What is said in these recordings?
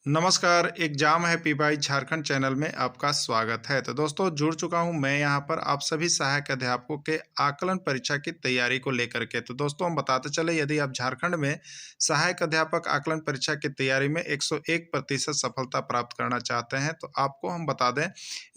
नमस्कार, एग्जाम है PY Jharkhand channel में आपका स्वागत है। तो दोस्तों जुड़ चुका हूं मैं यहां पर आप सभी सहायक अध्यापकों के आकलन परीक्षा की तैयारी को लेकर के। तो दोस्तों हम बताते चले यदि आप झारखंड में सहायक अध्यापक आकलन परीक्षा की तैयारी में 101% सफलता प्राप्त करना चाहते हैं तो आपको हम बता दें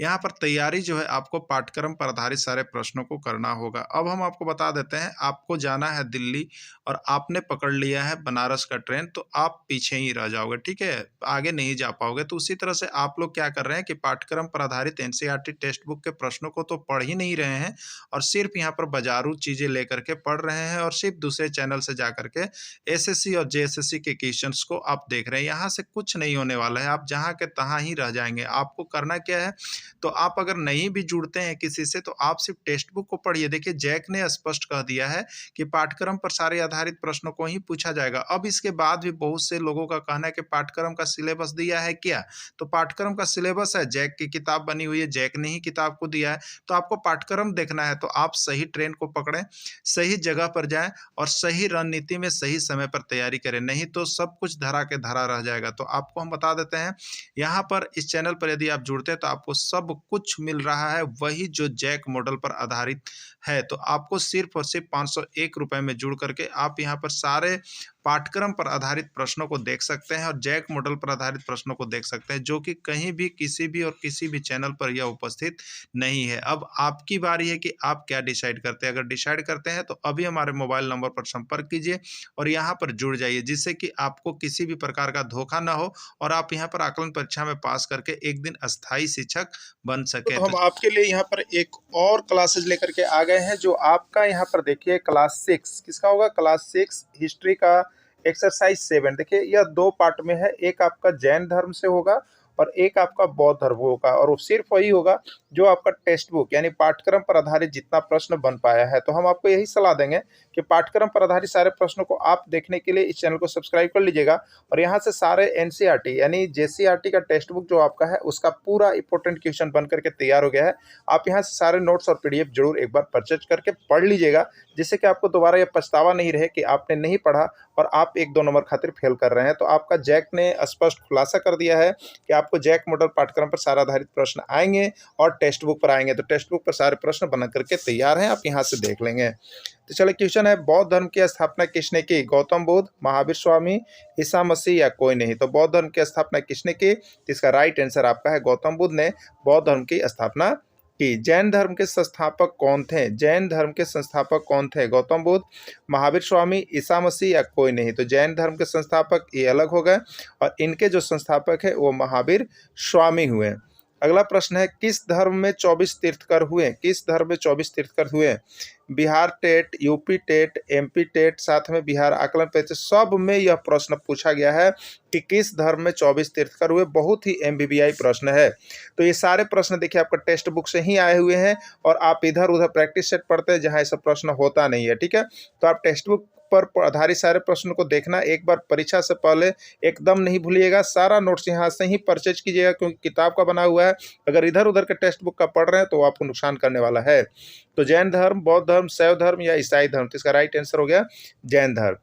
यहाँ पर तैयारी जो है आपको पाठ्यक्रम पर आधारित सारे प्रश्नों को करना होगा। अब हम आपको बता देते हैं आपको जाना है दिल्ली और आपने पकड़ लिया है बनारस का ट्रेन तो आप पीछे ही रह जाओगे, ठीक है? आगे नहीं जा पाओगे। तो उसी तरह से आप लोग क्या कर रहे हैं कि पाठ्यक्रम पर आधारित एनसीईआरटी टेक्स्ट बुक के प्रश्नों को तो पढ़ ही नहीं रहे हैं और सिर्फ यहाँ पर बाजारू चीजें लेकर के पढ़ रहे हैं और सिर्फ दूसरे चैनल से जा करके एसएससी और जेएसएससी के क्वेश्चंस को आप देख रहे हैं। यहाँ से कुछ नहीं होने वाला है, आप जहाँ के तहाँ ही रह जाएंगे। आपको करना क्या है, तो आप अगर नहीं भी जुड़ते हैं किसी से तो आप सिर्फ टेक्स्ट बुक को पढ़िए। देखिए जैक ने स्पष्ट कह दिया है कि पाठ्यक्रम पर सारे आधारित प्रश्नों को ही पूछा जाएगा। अब इसके बाद भी बहुत से लोगों का कहना है कि पाठ्यक्रम का सिलेबस दिया है क्या, तो पाठ्यक्रम का सिलेबस है, जैक की किताब बनी हुई है, जैक ने ही किताब को दिया है। तो आपको पाठ्यक्रम देखना है तो आप सही ट्रेन को पकड़ें, सही जगह पर जाएं और सही रणनीति में सही समय पर तैयारी करें, नहीं तो सब कुछ धरा के धरा रह जाएगा। तो आपको हम बता देते हैं यहाँ पर इस चैनल पर यदि आप जुड़ते हैं तो आपको सब कुछ मिल रहा है वही जो जैक मॉडल पर आधारित है। तो आपको सिर्फ और सिर्फ 501 रुपए में जुड़ करके आप यहाँ पर सारे पाठ्यक्रम पर आधारित प्रश्नों को देख सकते हैं और जैक मॉडल पर आधारित प्रश्नों को देख सकते हैं जो कि कहीं भी किसी भी और किसी भी चैनल पर यह उपस्थित नहीं है। अब आपकी बारी है कि आप क्या डिसाइड करते हैं। अगर डिसाइड करते हैं तो अभी हमारे मोबाइल नंबर पर संपर्क कीजिए और यहाँ पर जुड़ जाइए जिससे कि आपको किसी भी प्रकार का धोखा ना हो और आप यहाँ पर आकलन परीक्षा में पास करके एक दिन अस्थायी शिक्षक बन सके। तो हम आपके लिए यहाँ पर एक और क्लासेज लेकर के आ गए हैं जो आपका यहाँ पर देखिए क्लास 6 किसका होगा, क्लास 6 हिस्ट्री का एक्सरसाइज 7। देखिए यह दो पार्ट में है, एक आपका जैन धर्म से होगा और एक आपका बौद्ध धर्म होगा और वो सिर्फ वही होगा जो आपका टेक्स्ट बुक यानी पाठ्यक्रम पर आधारित जितना प्रश्न बन पाया है। तो हम आपको यही सलाह देंगे कि पाठ्यक्रम पर आधारित सारे प्रश्नों को आप देखने के लिए इस चैनल को सब्सक्राइब कर लीजिएगा और यहाँ से सारे एनसीईआरटी यानी जेसीईआरटी का टेक्स्ट बुक जो आपका है उसका पूरा इंपॉर्टेंट क्वेश्चन बन करके तैयार हो गया है। आप यहाँ से सारे नोट्स और पीडीएफ जरूर एक बार परचेज करके पढ़ लीजिएगा जिससे कि आपको दोबारा यह पछतावा नहीं रहे कि आपने नहीं पढ़ा और आप 1-2 नंबर खातिर फेल कर रहे हैं। तो आपका जैक ने स्पष्ट खुलासा कर दिया है कि आपको जैक मॉडल पाठ्यक्रम पर सारा आधारित प्रश्न आएंगे और टेक्स्ट बुक पर आएंगे। तो टेक्स्ट बुक पर सारे प्रश्न बना करके तैयार हैं, आप यहाँ से देख लेंगे। तो चलिए क्वेश्चन है, बौद्ध धर्म की स्थापना किसने की, गौतम बुद्ध, महावीर स्वामी, ईसा मसीह या कोई नहीं। तो बौद्ध धर्म की स्थापना किसने की, तो इसका राइट आंसर आपका है गौतम बुद्ध ने बौद्ध धर्म की स्थापना की। जैन धर्म के संस्थापक कौन थे, जैन धर्म के संस्थापक कौन थे, गौतम बुद्ध, महावीर स्वामी, ईसा मसीह या कोई नहीं। तो जैन धर्म के संस्थापक ये अलग हो गए और इनके जो संस्थापक है वो महावीर स्वामी हुए। अगला प्रश्न है, किस धर्म में 24 तीर्थकर हुए, किस धर्म में 24 तीर्थकर हुए। Bihar TET, UP TET, MP TET, साथ में बिहार आकलन परीक्षा, सब में यह प्रश्न पूछा गया है कि किस धर्म में 24 तीर्थकर हुए। बहुत ही एमबीबीआई प्रश्न है। तो ये सारे प्रश्न देखिए आपका टेक्स्ट बुक से ही आए हुए हैं और आप इधर उधर प्रैक्टिस सेट पढ़ते हैं जहाँ ऐसा प्रश्न होता नहीं है, ठीक है। तो आप टेक्स्ट बुक पर आधारित सारे प्रश्नों को देखना एक बार परीक्षा से पहले एकदम नहीं भूलिएगा। सारा नोट्स यहाँ से ही परचेज कीजिएगा क्योंकि किताब का बना हुआ है। अगर इधर उधर के टेक्स्ट बुक का पढ़ रहे हैं तो आपको नुकसान करने वाला है। तो जैन धर्म, बौद्ध धर्म, शैव धर्म या ईसाई धर्म, तो इसका राइट आंसर हो गया जैन धर्म।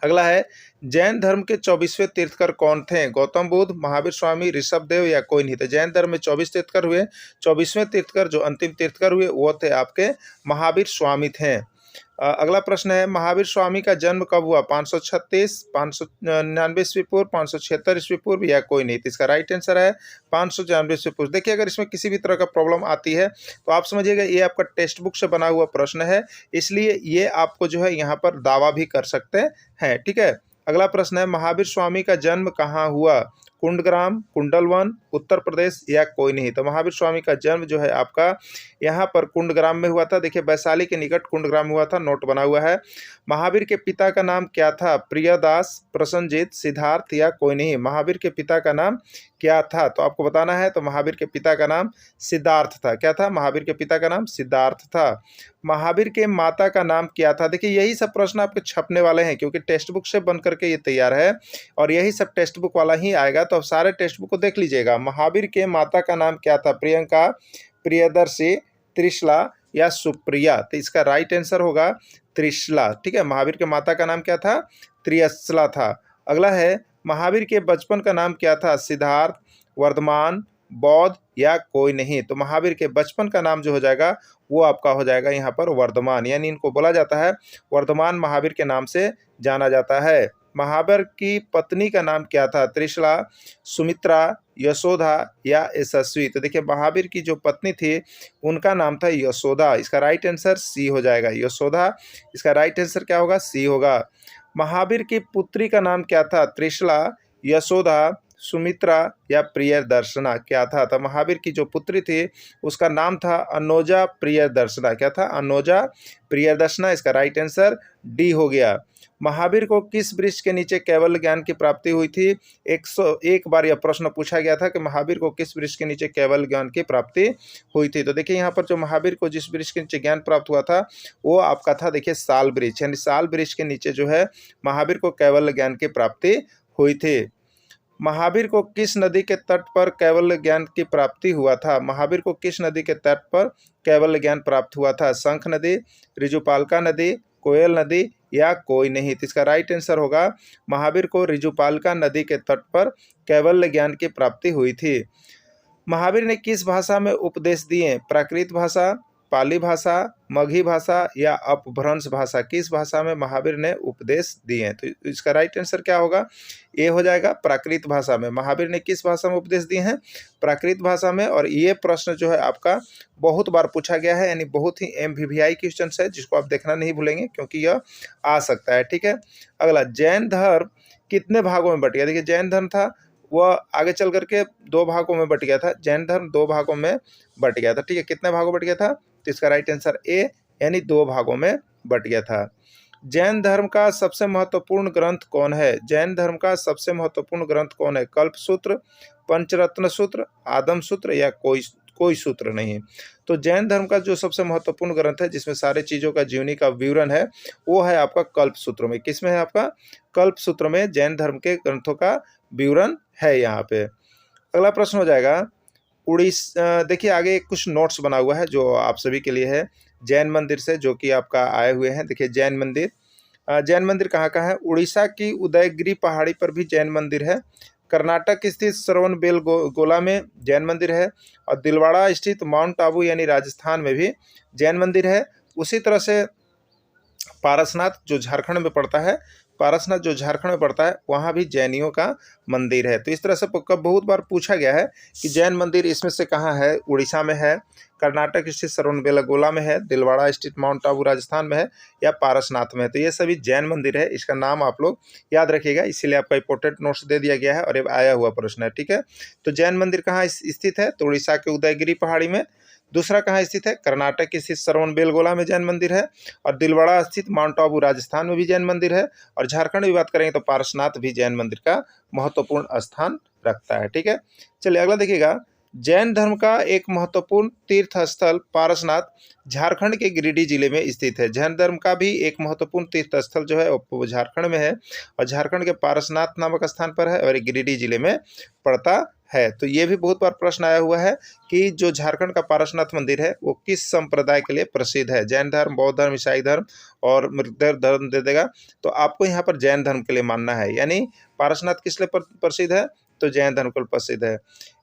अगला है, जैन धर्म के 24वें तीर्थकर कौन थे, गौतम बुद्ध, महावीर स्वामी, ऋषभदेव या कोई नहीं। तो जैन धर्म में 24 तीर्थकर हुए, 24वें तीर्थकर जो अंतिम तीर्थकर हुए वो थे आपके महावीर स्वामी थे। अगला प्रश्न है, महावीर स्वामी का जन्म कब हुआ, 536, 599 ईस्वी पूर्व, 576 ईस्वी पूर्व या कोई नहीं। तो इसका राइट आंसर है 599 ईस्वी पूर्व। देखिए अगर इसमें किसी भी तरह का प्रॉब्लम आती है तो आप समझिएगा ये आपका टेक्स्ट बुक से बना हुआ प्रश्न है, इसलिए ये आपको जो है यहाँ पर दावा भी कर सकते हैं, ठीक है। अगला प्रश्न है, महावीर स्वामी का जन्म कहाँ हुआ, कुंडग्राम, कुंडलवन, उत्तर प्रदेश या कोई नहीं। तो महावीर स्वामी का जन्म जो है आपका यहाँ पर कुंडग्राम में हुआ था। देखिए वैशाली के निकट कुंडग्राम हुआ था, नोट बना हुआ है। महावीर के पिता का नाम क्या था, प्रियदास, प्रसन्नजीत, सिद्धार्थ या कोई नहीं। महावीर के पिता का नाम क्या था, तो आपको बताना है। तो महावीर के पिता का नाम सिद्धार्थ था। क्या था, महावीर के पिता का नाम सिद्धार्थ था। महावीर के माता का नाम क्या था। देखिए यही सब प्रश्न आपके छपने वाले हैं क्योंकि टेक्स्ट बुक से बन करके ये तैयार है और यही सब टेक्स्ट बुक वाला ही आएगा। तो अब सारे टेक्स्ट बुक को देख लीजिएगा। महावीर के माता का नाम क्या था, प्रियंका, प्रियदर्शी, त्रिशला या सुप्रिया। तो इसका राइट आंसर होगा त्रिशला, ठीक है। महावीर के माता का नाम क्या था, त्रिशला था। अगला है, महावीर के बचपन का नाम क्या था? सिद्धार्थ, वर्धमान, बौद्ध या कोई नहीं। तो महावीर के बचपन का नाम जो हो जाएगा वो आपका हो जाएगा यहाँ पर वर्धमान, यानी इनको बोला जाता है वर्धमान महावीर के नाम से जाना जाता है। महावीर की पत्नी का नाम क्या था? त्रिशला, सुमित्रा, यशोदा या यशस्वी। तो देखिए महावीर की जो पत्नी थी उनका नाम था यशोदा। इसका राइट आंसर सी हो जाएगा, यशोदा। इसका राइट आंसर क्या होगा? सी होगा। महावीर की पुत्री का नाम क्या था? त्रिशला, यशोदा, सुमित्रा या प्रियदर्शना क्या था? तो महावीर की जो पुत्री थी उसका नाम था अनोजा प्रियदर्शना। क्या था? अनोजा प्रियदर्शना। इसका राइट आंसर डी हो गया। महावीर को किस वृक्ष के नीचे कैवल्य ज्ञान की प्राप्ति हुई थी? 101 बार यह प्रश्न पूछा गया था कि महावीर को किस वृक्ष के नीचे कैवल्य ज्ञान की प्राप्ति हुई थी। तो देखिए यहाँ पर जो महावीर को जिस वृक्ष के नीचे ज्ञान प्राप्त हुआ था वो आपका था देखिए साल वृक्ष, यानी साल वृक्ष के नीचे जो है महावीर को कैवल्य ज्ञान की प्राप्ति हुई थी। महावीर को किस नदी के तट पर कैवल्य ज्ञान की प्राप्ति हुआ था? महावीर को किस नदी के तट पर कैवल्य ज्ञान प्राप्त हुआ था? शंख नदी, ऋजुपालका नदी, कोयल नदी या कोई नहीं। तो इसका राइट आंसर होगा महावीर को ऋजुपालका नदी के तट पर कैवल्य ज्ञान की प्राप्ति हुई थी। महावीर ने किस भाषा में उपदेश दिए? प्राकृत भाषा, पाली भाषा, मगही भाषा या अपभ्रंश भाषा। किस भाषा में महावीर ने उपदेश दिए? तो इसका राइट आंसर क्या होगा? ये हो जाएगा प्राकृत भाषा में। महावीर ने किस भाषा में उपदेश दिए हैं? प्राकृत भाषा में। और ये प्रश्न जो है आपका बहुत बार पूछा गया है, यानी बहुत ही MVVI क्वेश्चन है जिसको आप देखना नहीं भूलेंगे क्योंकि यह आ सकता है। ठीक है, अगला, जैन धर्म कितने भागों में बट गया? देखिए जैन धर्म था वह आगे चल करके 2 भागों में बट गया था। जैन धर्म 2 भागों में बट गया था। ठीक है, कितने भागों में बट गया था? तो इसका राइट आंसर ए, यानी 2 भागों में बट गया था। जैन धर्म का सबसे महत्वपूर्ण ग्रंथ कौन है? जैन धर्म का सबसे महत्वपूर्ण ग्रंथ कौन है? कल्पसूत्र, पंचरत्न सूत्र, आदम सूत्र या कोई सूत्र नहीं। तो जैन धर्म का जो सबसे महत्वपूर्ण ग्रंथ है जिसमें सारे चीज़ों का जीवनी का विवरण है वो है आपका कल्पसूत्र में। किसमें है? आपका कल्पसूत्र में जैन धर्म के ग्रंथों का विवरण है यहाँ पे। अगला प्रश्न हो जाएगा देखिए आगे कुछ नोट्स बना हुआ है जो आप सभी के लिए है जैन मंदिर से, जो कि आपका आए हुए हैं। देखिए जैन मंदिर कहाँ का है? उड़ीसा की उदयगिरी पहाड़ी पर भी जैन मंदिर है। कर्नाटक स्थित श्रवणबेलगोला में जैन मंदिर है। और दिलवाड़ा स्थित माउंट आबू यानी राजस्थान में भी जैन मंदिर है। उसी तरह से पारसनाथ जो झारखंड में पड़ता है, वहाँ भी जैनियों का मंदिर है। तो इस तरह से बहुत बार पूछा गया है कि जैन मंदिर इसमें से कहाँ है? उड़ीसा में है, कर्नाटक स्थित श्रवणबेलगोला में है, दिलवाड़ा स्थित माउंट आबू राजस्थान में है या पारसनाथ में है। तो ये सभी जैन मंदिर है। इसका नाम आप लोग याद रखिएगा, इसीलिए आपका इंपोर्टेंट नोट्स दे दिया गया है और ये आया हुआ प्रश्न है। ठीक है, तो जैन मंदिर कहाँ स्थित है? तो उड़ीसा के उदयगिरी पहाड़ी में। दूसरा कहाँ स्थित है? कर्नाटक स्थित श्रवणबेलगोला में जैन मंदिर है। और दिलवाड़ा स्थित माउंट आबू राजस्थान में भी जैन मंदिर है। और झारखंड की बात करेंगे तो पारसनाथ भी जैन मंदिर का महत्वपूर्ण स्थान रखता है। ठीक है, चलिए अगला देखिएगा। जैन धर्म का एक महत्वपूर्ण तीर्थ स्थल पारसनाथ झारखंड के गिरिडीह जिले में स्थित है। जैन धर्म का भी एक महत्वपूर्ण तीर्थ स्थल जो है वो झारखंड में है और झारखंड के पारसनाथ नामक स्थान पर है और गिरिडीह जिले में पड़ता है। तो ये भी बहुत बार प्रश्न आया हुआ है कि जो झारखंड का पारसनाथ मंदिर है वो किस संप्रदाय के लिए प्रसिद्ध है? जैन धर्म, बौद्ध धर्म, ईसाई धर्म और मृगदेव धर्म दे देगा। तो आपको यहाँ पर जैन धर्म के लिए मानना है, यानी पारसनाथ किस लिए प्रसिद्ध है? तो जैन धर्म को प्रसिद्ध है।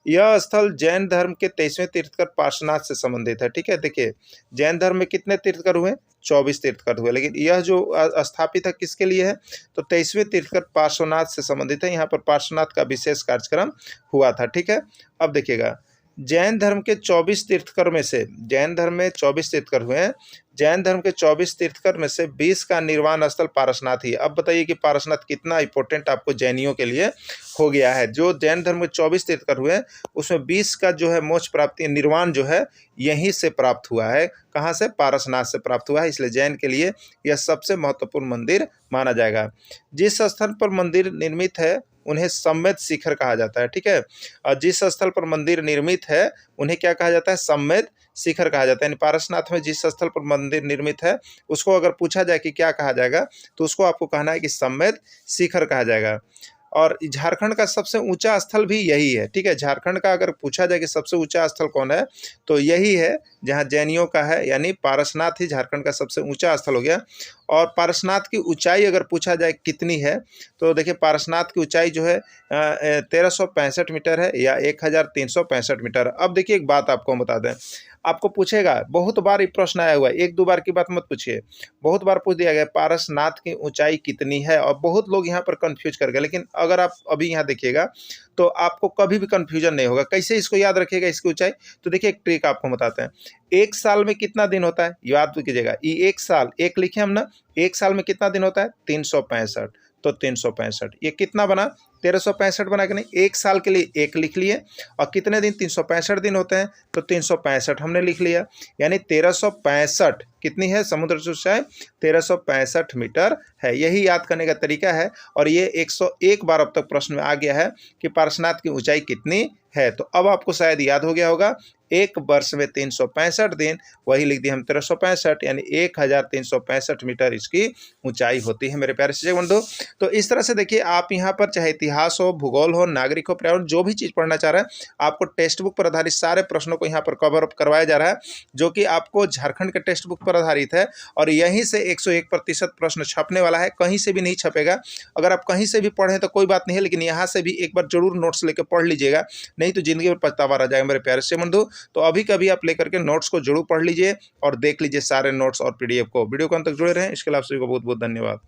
यह स्थल जैन धर्म के 23वें तीर्थकर पार्श्वनाथ से संबंधित है। ठीक है, देखिए जैन धर्म में कितने तीर्थकर हुए? 24 तीर्थकर हुए, लेकिन यह जो स्थापित है किसके लिए है? तो 23वें तीर्थकर पार्श्वनाथ से संबंधित है। यहाँ पर पार्श्वनाथ का विशेष कार्यक्रम हुआ था। ठीक है, अब देखिएगा जैन धर्म के 24 तीर्थकर में से, जैन धर्म में 24 तीर्थकर हुए हैं, जैन धर्म के 24 तीर्थकर में से 20 का निर्वाण स्थल पारसनाथ ही। अब बताइए कि पारसनाथ कितना इंपॉर्टेंट आपको जैनियों के लिए हो गया है। जो जैन धर्म में 24 तीर्थकर हुए हैं उसमें 20 का जो है मोक्ष प्राप्ति निर्वाण जो है यहीं से प्राप्त हुआ है। कहाँ से? पारसनाथ से प्राप्त हुआ है। इसलिए जैन के लिए यह सबसे महत्वपूर्ण मंदिर माना जाएगा। जिस स्थल पर मंदिर निर्मित है उन्हें सम्मेद शिखर कहा जाता है। ठीक है, और जिस स्थल पर मंदिर निर्मित है उन्हें क्या कहा जाता है? सम्मेद शिखर कहा जाता है। यानी पारसनाथ में जिस स्थल पर मंदिर निर्मित है उसको अगर पूछा जाए कि क्या कहा जाएगा तो उसको आपको कहना है कि सम्मेद शिखर कहा जाएगा। और झारखंड का सबसे ऊंचा स्थल भी यही है। ठीक है, झारखंड का अगर पूछा जाए कि सबसे ऊंचा स्थल कौन है तो यही है जहां जैनियों का है, यानी पारसनाथ ही झारखंड का सबसे ऊंचा स्थल हो गया। और पारसनाथ की ऊंचाई अगर पूछा जाए कितनी है तो देखिए पारसनाथ की ऊंचाई जो है 1365 मीटर है या 1365 मीटर। अब देखिए एक बात आपको हम बता दें, आपको पूछेगा, बहुत बार ये प्रश्न आया हुआ है, एक दो बार की बात मत पूछिए, बहुत बार पूछ दिया गया पारसनाथ की ऊंचाई कितनी है और बहुत लोग यहाँ पर कंफ्यूज कर गए। लेकिन अगर आप अभी यहाँ देखिएगा तो आपको कभी भी कंफ्यूजन नहीं होगा। कैसे इसको याद रखिएगा इसकी ऊंचाई, तो देखिए एक ट्रिक आपको बताते हैं। एक साल में कितना दिन होता है याद कीजिएगा, ये एक साल, एक लिखे हम ना, एक साल में कितना दिन होता है 365, तो 365 ये कितना बना 1365 बना कि नहीं, एक साल के लिए एक लिख लिए और कितने दिन 365 दिन होते हैं तो 365 हमने लिख लिया, यानी 1365 कितनी है समुद्र की ऊंचाई 1365 मीटर है। यही याद करने का तरीका है और ये 101 बार अब तक प्रश्न में आ गया है कि पारसनाथ की ऊंचाई कितनी है। तो अब आपको शायद याद हो गया होगा, एक वर्ष में 365 दिन, वही लिख दिया हम 1365, यानी 1365 मीटर इसकी ऊंचाई होती है मेरे प्यारे शिक्षक बंधु। तो इस तरह से देखिए आप यहाँ पर चाहे इतिहास हो, भूगोल हो, नागरिक हो, पर्यावरण, जो भी चीज़ पढ़ना चाह रहे हैं आपको टेक्स्ट बुक पर आधारित सारे प्रश्नों को यहाँ पर कवर अप करवाया जा रहा है, जो कि आपको झारखंड के टेक्स्ट बुक पर आधारित है और यहीं से 101% प्रश्न छपने वाला है, कहीं से भी नहीं छपेगा। अगर आप कहीं से भी पढ़ें तो कोई बात नहीं है, लेकिन यहाँ से भी एक बार जरूर नोट्स लेकर पढ़ लीजिएगा, नहीं तो जिंदगी में पछतावा रह जाएगा मेरे प्यारे से बंधु। तो अभी कभी आप लेकर के नोट्स को जरूर पढ़ लीजिए और देख लीजिए सारे नोट्स और पीडीएफ को। वीडियो को अंत तक जुड़े रहें, इसके लिए आप सभी को बहुत बहुत धन्यवाद।